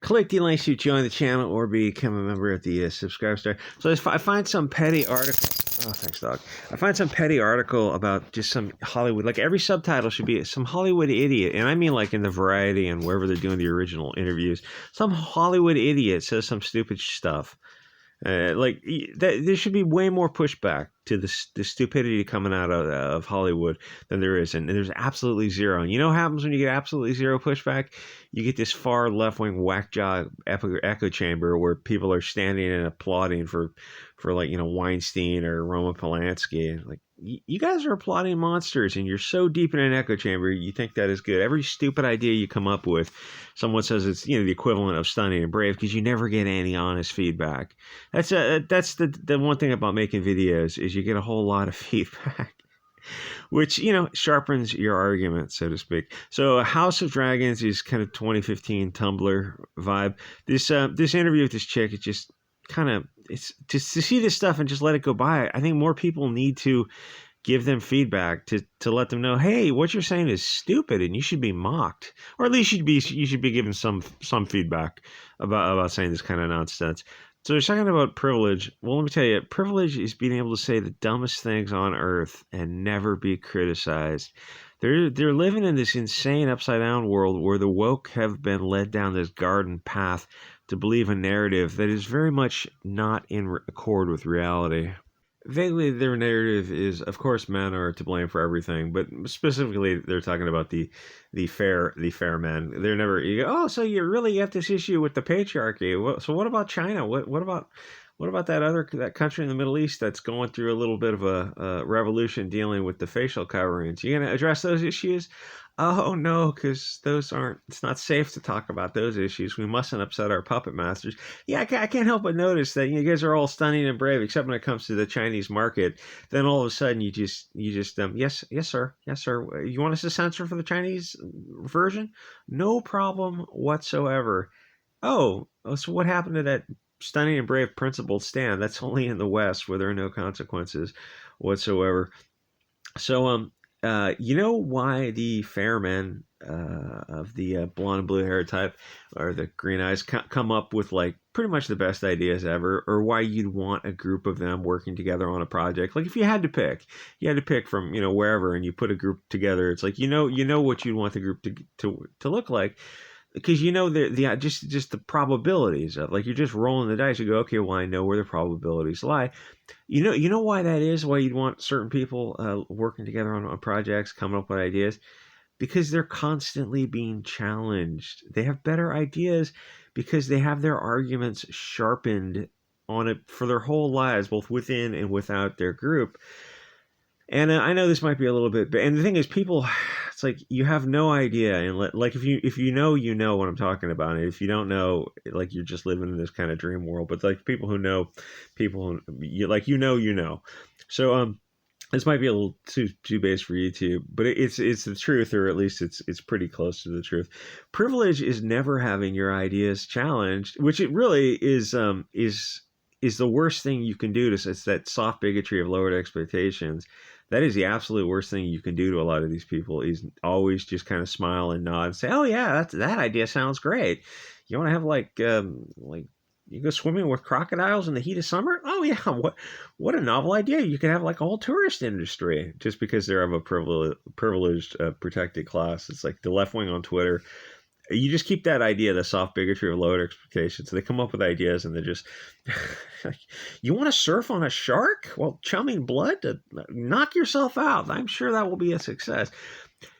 Click the links to join the channel or become a member at the subscribe star. So I find some petty article. Oh, thanks, dog. I find some petty article about just some Hollywood. Like every subtitle should be some Hollywood idiot, and I mean like in the Variety and wherever they're doing the original interviews. Some Hollywood idiot says some stupid stuff. There should be way more pushback to the stupidity coming out of Hollywood than there is, and there's absolutely zero. And you know what happens when you get absolutely zero pushback? You get this far left-wing whack job echo chamber where people are standing and applauding for like, you know, Weinstein or Roman Polanski. Like, you guys are applauding monsters, and you're so deep in an echo chamber, you think that is good. Every stupid idea you come up with, someone says it's, you know, the equivalent of stunning and brave, because you never get any honest feedback. That's the one thing about making videos, is you get a whole lot of feedback, which, you know, sharpens your argument, so to speak. So House of Dragons is kind of 2015 Tumblr vibe. This interview with this chick, it's just kind of, it's just to see this stuff and just let it go by. I think more people need to give them feedback to let them know, hey, what you're saying is stupid and you should be mocked, or at least you should be given some feedback about saying this kind of nonsense. So they're talking about privilege. Well, let me tell you, privilege is being able to say the dumbest things on earth and never be criticized. They're living in this insane upside down world where the woke have been led down this garden path to believe a narrative that is very much not in accord with reality. Vaguely, their narrative is, of course, men are to blame for everything, but specifically, they're talking about the fair men. They're never, you go, oh, so you really get this issue with the patriarchy. So what about China? What about that country in the Middle East that's going through a little bit of a revolution dealing with the facial coverings? You gonna address those issues? Oh, no, because it's not safe to talk about those issues. We mustn't upset our puppet masters. Yeah, I can't help but notice that you guys are all stunning and brave, except when it comes to the Chinese market. Then all of a sudden you just yes, sir. You want us to censor for the Chinese version? No problem whatsoever. Oh, so what happened to that stunning and brave principled stand? That's only in the West, where there are no consequences whatsoever. So, you know why the fair men of the blonde and blue hair type, or the green eyes, come up with like pretty much the best ideas ever, or why you'd want a group of them working together on a project? Like if you had to pick from, you know, wherever, and you put a group together, it's like, you know what you'd want the group to look like. Because you know just the probabilities of, like, you're just rolling the dice. You go, okay, well, I know where the probabilities lie. You know why that is? Why you'd want certain people working together on projects, coming up with ideas? Because they're constantly being challenged. They have better ideas because they have their arguments sharpened on it for their whole lives, both within and without their group. And I know this might be a little bit, and the thing is, people, it's like you have no idea, and like if you know, you know what I'm talking about, and if you don't know, like you're just living in this kind of dream world. But like people who know, people who you know. So this might be a little too base for YouTube, but it's the truth, or at least it's pretty close to the truth. Privilege is never having your ideas challenged, which it really is the worst thing you can do. It's that soft bigotry of lowered expectations. That is the absolute worst thing you can do to a lot of these people, is always just kind of smile and nod and say, oh yeah, that idea sounds great. You want to have like you go swimming with crocodiles in the heat of summer? Oh yeah, what a novel idea. You could have like a whole tourist industry just because they're of a privileged protected class. It's like the left wing on Twitter. You just keep that idea, the soft bigotry of lowered expectations. They come up with ideas and they're just, you want to surf on a shark? Well, chumming blood to knock yourself out. I'm sure that will be a success.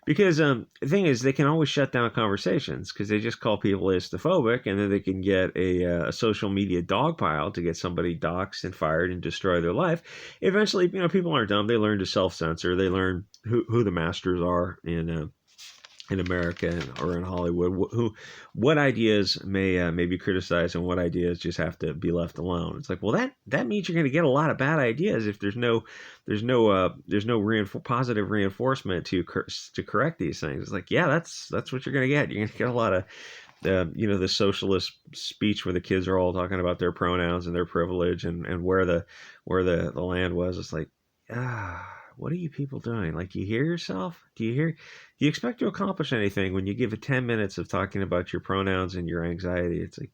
Because the thing is, they can always shut down conversations because they just call people Islamophobic, and then they can get a social media dogpile to get somebody doxxed and fired and destroy their life. Eventually, you know, people aren't dumb. They learn to self-censor. They learn who the masters are in America or in Hollywood, what ideas may be criticized and what ideas just have to be left alone. It's like, well, that means you're going to get a lot of bad ideas if there's no positive reinforcement to correct these things. It's like, yeah, that's what you're going to get. You're going to get a lot of the socialist speech where the kids are all talking about their pronouns and their privilege and where the land was. It's like, what are you people doing? Like, do you hear yourself? Do you expect to accomplish anything when you give it 10 minutes of talking about your pronouns and your anxiety? It's like,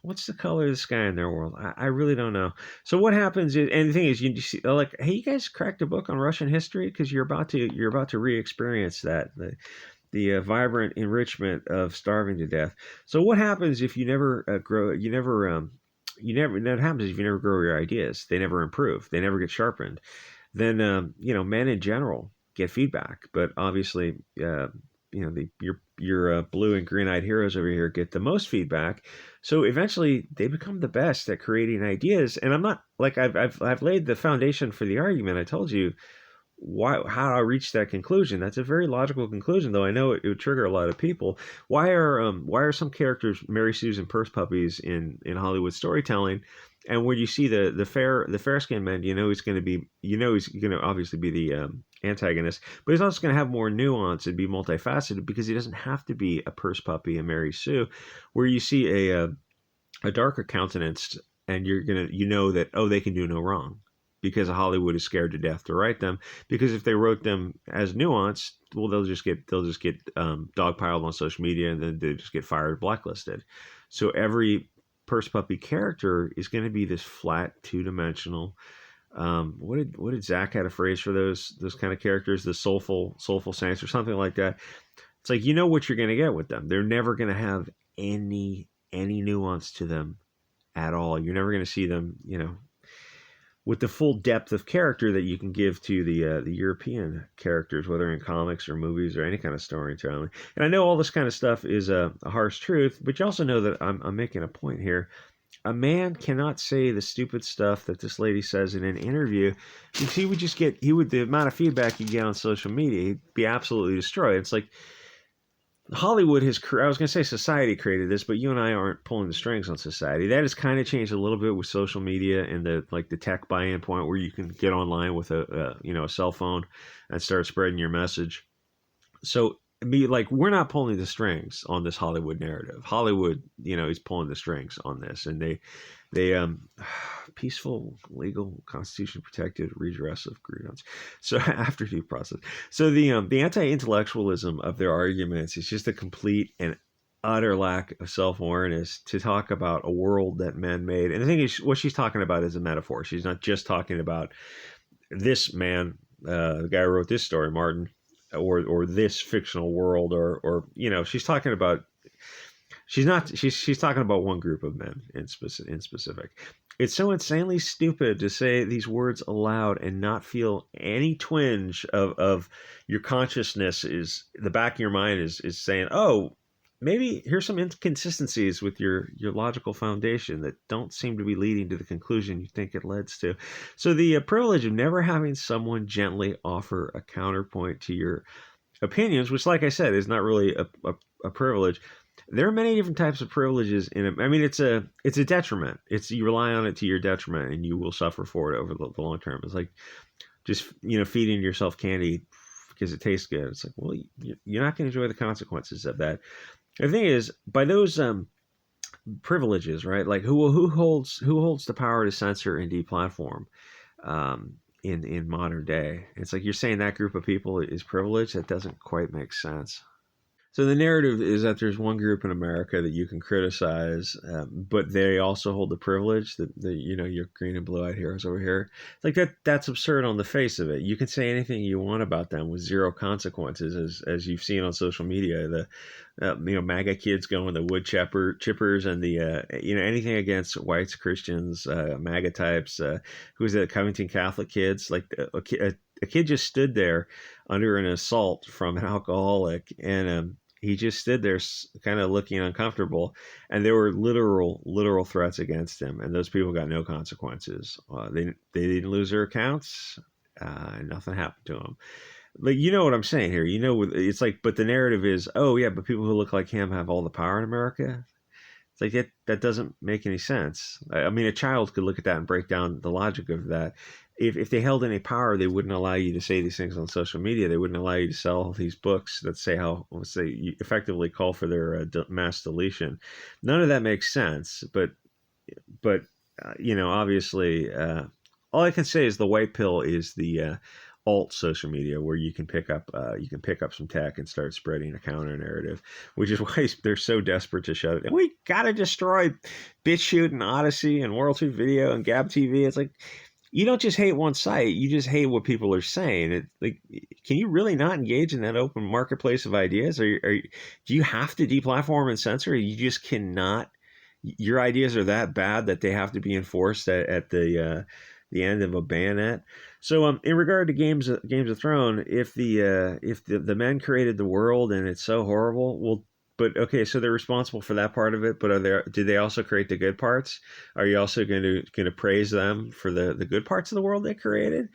what's the color of the sky in their world? I really don't know. So what happens is, and the thing is, you see, like, hey, you guys cracked a book on Russian history because you're about to re-experience that the vibrant enrichment of starving to death. So what happens if you never grow? That happens if you never grow your ideas. They never improve. They never get sharpened. Then men in general get feedback, but obviously your blue and green eyed heroes over here get the most feedback. So eventually they become the best at creating ideas. And I'm not like I've laid the foundation for the argument. I told you how I reached that conclusion. That's a very logical conclusion, though I know it would trigger a lot of people. Why are some characters Mary Sue's and purse puppies in Hollywood storytelling? And when you see the fair skinned man, he's going to obviously be the antagonist, but he's also going to have more nuance and be multifaceted because he doesn't have to be a purse puppy and Mary Sue, where you see a darker countenance and you're gonna that they can do no wrong because Hollywood is scared to death to write them, because if they wrote them as nuanced, well, they'll just get dogpiled on social media and then they just get fired, blacklisted. So every purse puppy character is going to be this flat, two-dimensional. What did Zach had a phrase for those kind of characters? The soulful saints or something like that. It's like what you're going to get with them. They're never going to have any nuance to them at all. You're never going to see them, with the full depth of character that you can give to the European characters, whether in comics or movies or any kind of storytelling. And I know all this kind of stuff is a harsh truth, but you also know that I'm making a point here. A man cannot say the stupid stuff that this lady says in an interview, because he would just the amount of feedback you get on social media, he'd be absolutely destroyed. It's like Hollywood has, I was going to say society created this, but you and I aren't pulling the strings on society. That has kind of changed a little bit with social media and the tech buy-in point where you can get online with a cell phone and start spreading your message. So we're not pulling the strings on this Hollywood narrative. Hollywood, is pulling the strings on this, and they peaceful, legal, constitution protected redress of grievance. So after due process. So the anti-intellectualism of their arguments is just a complete and utter lack of self-awareness to talk about a world that men made. And the thing is, what she's talking about is a metaphor. She's not just talking about this man, the guy who wrote this story, Martin, or this fictional world, or she's talking about. She's talking about one group of men in specific. It's so insanely stupid to say these words aloud and not feel any twinge of your consciousness is the back of your mind is saying, oh, maybe here's some inconsistencies with your logical foundation that don't seem to be leading to the conclusion you think it leads to. So the privilege of never having someone gently offer a counterpoint to your opinions, which, like I said, is not really a privilege. There are many different types of privileges in it. I mean, it's a detriment. You rely on it to your detriment, and you will suffer for it over the long term. It's like just feeding yourself candy because it tastes good. It's like, well, you're not going to enjoy the consequences of that. The thing is, by those privileges, right? Like who holds the power to censor and deplatform in modern day? It's like you're saying that group of people is privileged. That doesn't quite make sense. So the narrative is that there's one group in America that you can criticize, but they also hold the privilege that your green and blue-eyed heroes over here. Like that's absurd on the face of it. You can say anything you want about them with zero consequences, as you've seen on social media. The MAGA kids going the wood chippers and the anything against whites, Christians, MAGA types. Who's the Covington Catholic kids? Like a kid just stood there under an assault from an alcoholic, and he just stood there kind of looking uncomfortable, and there were literal threats against him, and those people got no consequences. They didn't lose their accounts, and nothing happened to them. Like, you know what I'm saying here. It's like, but the narrative is, oh yeah, but people who look like him have all the power in America. It's like that doesn't make any sense. I mean, a child could look at that and break down the logic of that. If they held any power, they wouldn't allow you to say these things on social media. They wouldn't allow you to sell these books that say you effectively call for their mass deletion. None of that makes sense. But obviously, all I can say is the white pill is the alt social media where you can pick up some tech and start spreading a counter narrative, which is why they're so desperate to shut it. And we gotta destroy Bit Chute and Odyssey and World Trade Video and Gab TV. It's like, you don't just hate one site, you just hate what people are saying. Like, can you really not engage in that open marketplace of ideas? Do you have to deplatform and censor? You just cannot. Your ideas are that bad that they have to be enforced at the end of a bayonet. So, in regard to Games of Thrones, if the men created the world and it's so horrible, well, but okay, so they're responsible for that part of it. But did they also create the good parts? Are you also going to praise them for the good parts of the world they created?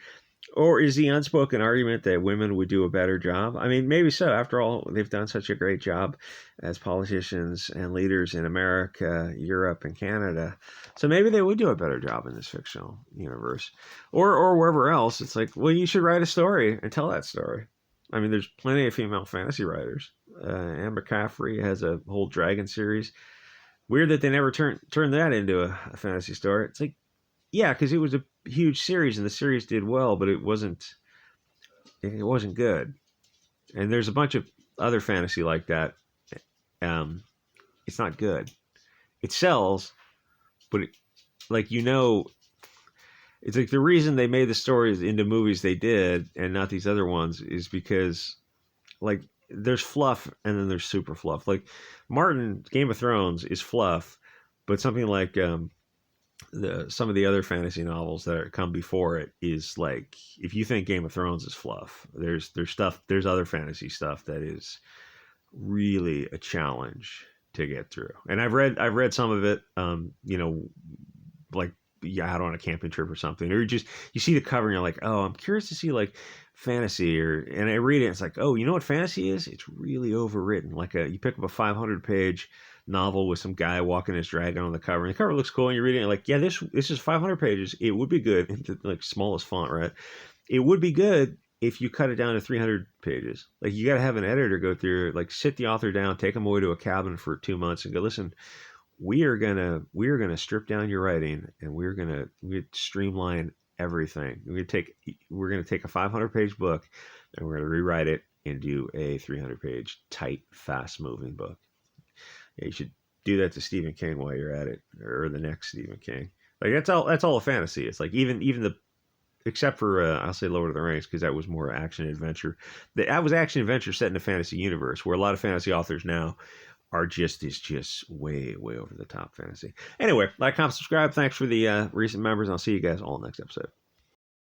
Or is the unspoken argument that women would do a better job? I mean, maybe so. After all, they've done such a great job as politicians and leaders in America, Europe, and Canada. So maybe they would do a better job in this fictional universe. Or wherever else. It's like, well, you should write a story and tell that story. I mean, there's plenty of female fantasy writers. Amber Caffrey has a whole dragon series. Weird that they never turned that into a fantasy story. It's like, yeah, because it was a huge series and the series did well, but it wasn't good. And there's a bunch of other fantasy like that. It's not good. It sells, but it's like the reason they made the stories into movies they did and not these other ones is because, like, there's fluff and then there's super fluff. Like, Game of Thrones is fluff, but something like some of the other fantasy novels that come before it is like, if you think Game of Thrones is fluff, there's other fantasy stuff that is really a challenge to get through. And I've read some of it, like, out on a camping trip or something, or you see the cover and you're like, oh, I'm curious to see like fantasy, and I read it and it's like, oh, you know what fantasy is? It's really overwritten. Like you pick up a 500-page novel with some guy walking his dragon on the cover, and the cover looks cool, and you're reading it like, yeah, this is 500 pages. It would be good into like smallest font, right? It would be good if you cut it down to 300 pages. Like, you got to have an editor go through, like, sit the author down, take them away to a cabin for 2 months and go, listen, we're gonna strip down your writing, and we're gonna streamline everything. We're gonna take a 500-page book and we're gonna rewrite it and do a 300-page tight, fast-moving book. Yeah, you should do that to Stephen King while you're at it, or the next Stephen King. Like, that's all a fantasy. It's like, even the, except for I'll say Lord of the Rings, because that was more action adventure. That was action adventure set in a fantasy universe, where a lot of fantasy authors now are just way over the top fantasy. Anyway, like, comment, subscribe. Thanks for the recent members. I'll see you guys all next episode.